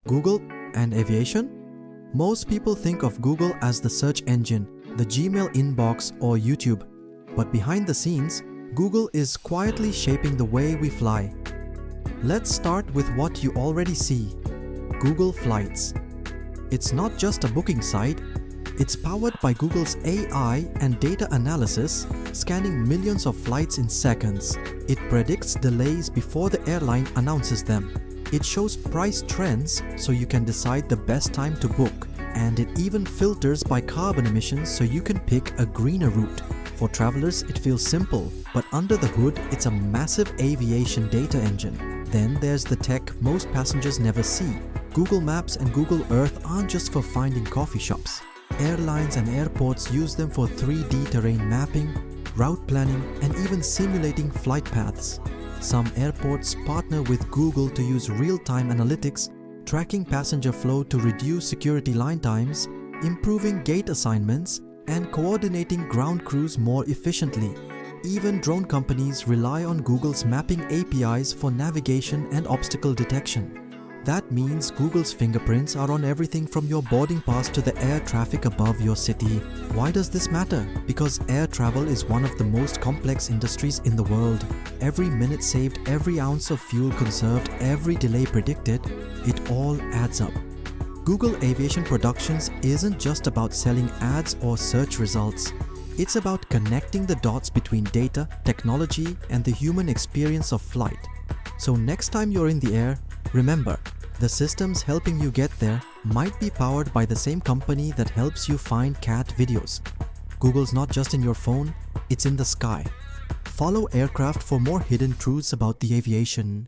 Google and aviation? Most people think of Google as the search engine, the Gmail inbox, or YouTube. But behind the scenes, Google is quietly shaping the way we fly. Let's start with what you already see: Google Flights. It's not just a booking site, it's powered by Google's AI and data analysis, scanning millions of flights in seconds. It predicts delays before the airline announces them. It shows price trends so you can decide the best time to book. And it even filters by carbon emissions so you can pick a greener route. For travelers, it feels simple, but under the hood, it's a massive aviation data engine. Then there's the tech most passengers never see. Google Maps and Google Earth aren't just for finding coffee shops. Airlines and airports use them for 3D terrain mapping, route planning, and even simulating flight paths. Some airports partner with Google to use real-time analytics, tracking passenger flow to reduce security line times, improving gate assignments, and coordinating ground crews more efficiently. Even drone companies rely on Google's mapping APIs for navigation and obstacle detection. That means Google's fingerprints are on everything from your boarding pass to the air traffic above your city. Why does this matter? Because air travel is one of the most complex industries in the world. Every minute saved, every ounce of fuel conserved, every delay predicted, it all adds up. Google Aviation Productions isn't just about selling ads or search results. It's about connecting the dots between data, technology, and the human experience of flight. So next time you're in the air, remember, the systems helping you get there might be powered by the same company that helps you find cat videos. Google's not just in your phone, it's in the sky. Follow Aircraft for more hidden truths about the aviation